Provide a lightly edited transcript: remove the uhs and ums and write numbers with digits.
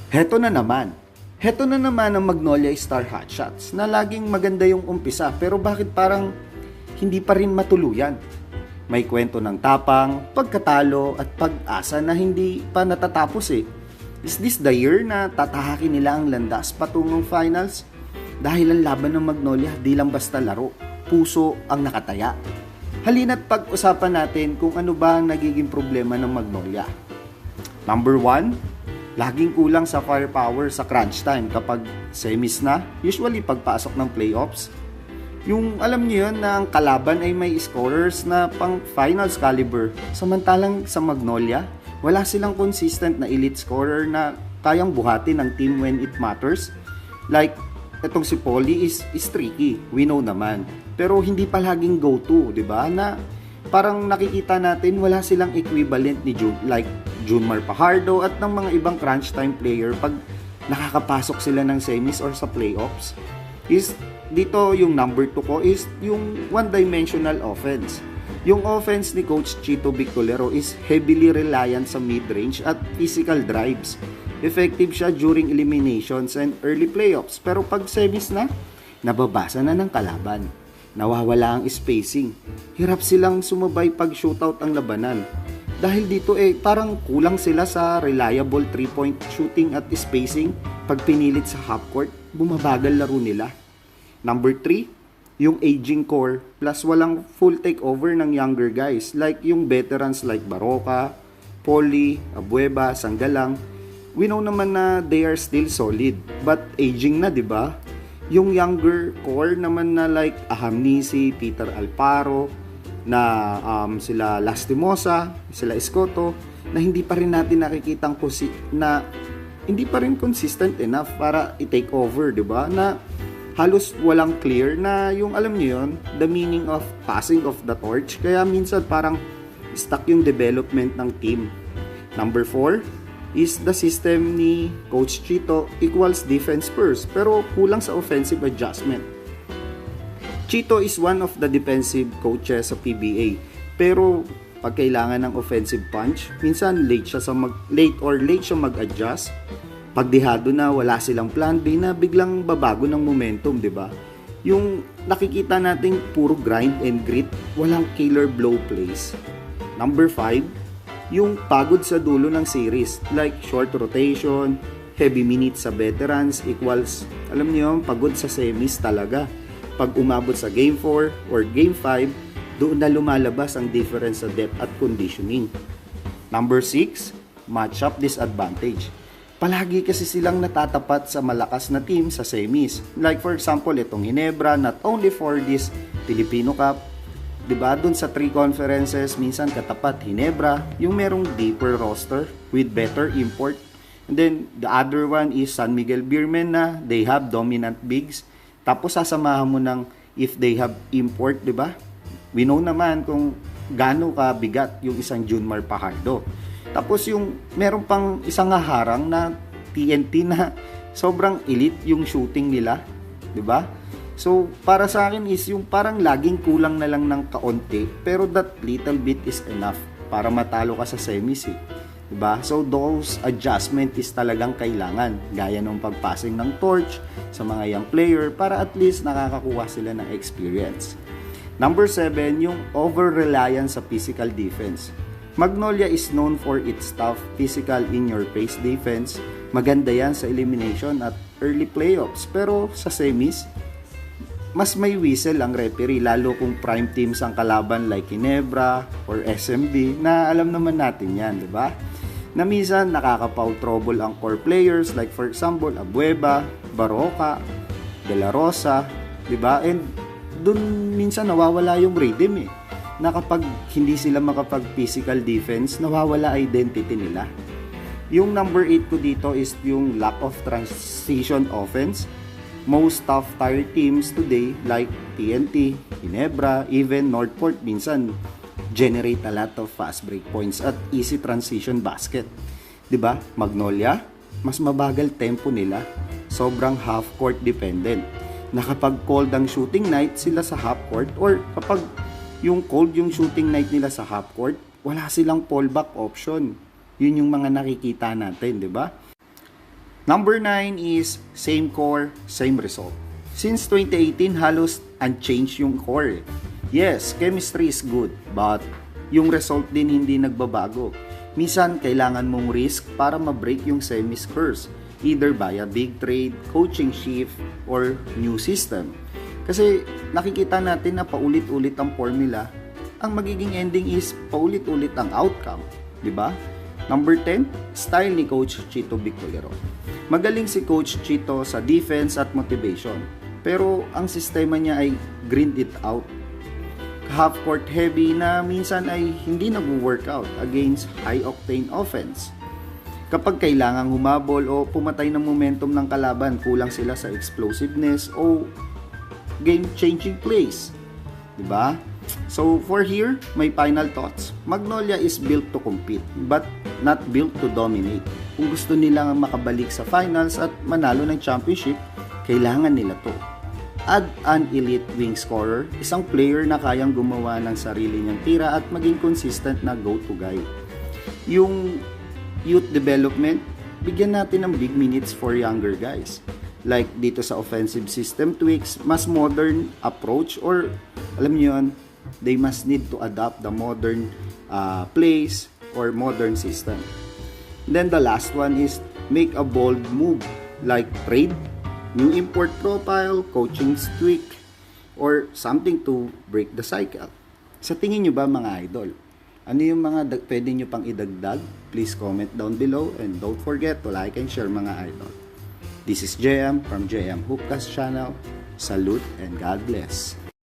Heto na naman. Heto na naman ang Magnolia Star Hotshots na laging maganda yung umpisa pero bakit parang hindi pa rin matuluyan? May kwento ng tapang, pagkatalo at pag-asa na hindi pa natatapos eh. Is this the year na tatahakin nila ang landas patungong finals? Dahil ang laban ng Magnolia di lang basta laro, puso ang nakataya. Halina't pag-usapan natin kung ano ba ang nagiging problema ng Magnolia. Number 1, laging kulang sa firepower sa crunch time kapag semis na, usually pagpasok ng playoffs. Yung alam niyo yun na ang kalaban ay may scorers na pang finals caliber. Samantalang sa Magnolia, wala silang consistent na elite scorer na kayang buhatin ng team when it matters. Like, etong si Polly is tricky, we know naman. Pero hindi palaging go-to, di ba? Na parang nakikita natin wala silang equivalent ni Junmar Fajardo at ng mga ibang crunch time player pag nakakapasok sila ng semis or sa playoffs. Dito yung number 2 ko is yung one-dimensional offense. Yung offense ni Coach Chito Bicolero is heavily reliant sa mid-range at physical drives. Effective siya during eliminations and early playoffs. Pero pag semis na, nababasa na ng kalaban. Nawawala ang spacing. Hirap silang sumabay pag shootout ang labanan. Dahil dito parang kulang sila sa reliable 3-point shooting at spacing. Pag pinilit sa half court, bumabagal laro nila. Number 3, yung aging core plus walang full takeover ng younger guys like yung veterans like Baroka, Poli, Abueva, Sanggalang. We know naman na they are still solid but aging na, 'di ba? Yung younger core naman na like Ahamnisi, Peter Alparo, na sila Lastimosa, sila Escoto, na hindi pa rin natin nakikitang na hindi pa rin consistent enough para i-take over, 'di ba? Na halos walang clear na yung alam niyo yun, the meaning of passing of the torch. Kaya minsan parang stuck yung development ng team. Number 4 is the system ni Coach Chito equals defense first pero kulang sa offensive adjustment. Chito is one of the defensive coaches sa PBA pero pag kailangan ng offensive punch, minsan late siya mag-adjust. Pagdihado na wala silang plan B na biglang babago ng momentum, 'di ba? Yung nakikita nating puro grind and grit, walang killer blow plays. Number 5, yung pagod sa dulo ng series, like short rotation, heavy minutes sa veterans equals, alam niyo, pagod sa semis talaga. Pag umabot sa game 4 or game 5, doon na lumalabas ang difference sa depth at conditioning. Number 6, matchup disadvantage. Palagi kasi silang natatapat sa malakas na team sa semis. Like for example, itong Ginebra, not only for this Filipino Cup, diba, dun sa 3 conferences, minsan katapat Ginebra, yung merong deeper roster with better import. And then, the other one is San Miguel Beermen na they have dominant bigs. Tapos sasamahan mo ng if they have import, diba? We know naman kung gaano kabigat yung isang Junmar Fajardo. Tapos yung meron pang isang harang na TNT na sobrang elite yung shooting nila, 'di ba? So para sa akin is yung parang laging kulang na lang ng kaunti pero that little bit is enough para matalo ka sa semis, 'di ba? So those adjustment is talagang kailangan gaya ng pagpassing ng torch sa mga young player para at least nakakakuha sila ng experience. Number 7, yung over-reliance sa physical defense. Magnolia is known for its tough, physical, in-your-face defense. Maganda yan sa elimination at early playoffs. Pero sa semis, mas may whistle ang referee lalo kung prime teams ang kalaban like Ginebra or SMB na alam naman natin yan, di ba? Na minsan nakaka-foul trouble ang core players like for example, Abueva, Baroka, De La Rosa, di ba? And dun minsan nawawala yung rhythm na kapag hindi sila makapag-physical defense, nawawala identity nila. Yung number 8 ko dito is yung lack of transition offense. Most top-tier teams today like TNT, Ginebra, even Northport minsan generate a lot of fast break points at easy transition basket. 'Di ba? Magnolia, mas mabagal tempo nila. Sobrang half-court dependent. Na kapag cold ang shooting night sila sa half-court or kapag yung cold yung shooting night nila sa half court, wala silang fallback option. Yun yung mga nakikita natin, di ba? Number 9 is same core, same result. Since 2018, halos unchanged yung core. Yes, chemistry is good, but yung result din hindi nagbabago. Minsan, kailangan mong risk para ma-break yung semis curse, either via big trade, coaching shift, or new system. Kasi nakikita natin na paulit-ulit ang formula, ang magiging ending is paulit-ulit ang outcome, di ba? Number 10, style ni Coach Chito Victorero. Magaling si Coach Chito sa defense at motivation, pero ang sistema niya ay grind it out. Half-court heavy na minsan ay hindi nag-workout against high-octane offense. Kapag kailangang humabol o pumatay ng momentum ng kalaban, kulang sila sa explosiveness o game-changing plays. Diba? So, for here, my final thoughts. Magnolia is built to compete, but not built to dominate. Kung gusto nilang makabalik sa finals at manalo ng championship, kailangan nila to. Add an elite wing scorer, isang player na kayang gumawa ng sarili niyang tira at maging consistent na go-to guy. Yung youth development, bigyan natin ng big minutes for younger guys. Like dito sa offensive system tweaks, mas modern approach, or alam niyo yun, they must need to adopt the modern plays or modern system. Then the last one is make a bold move like trade, new import profile, coaching tweak, or something to break the cycle. Sa tingin nyo ba mga idol? Ano yung mga pwede nyo pang idagdag? Please comment down below and don't forget to like and share mga idol. This is JM from JM Hoopcast Channel. Salute and God bless.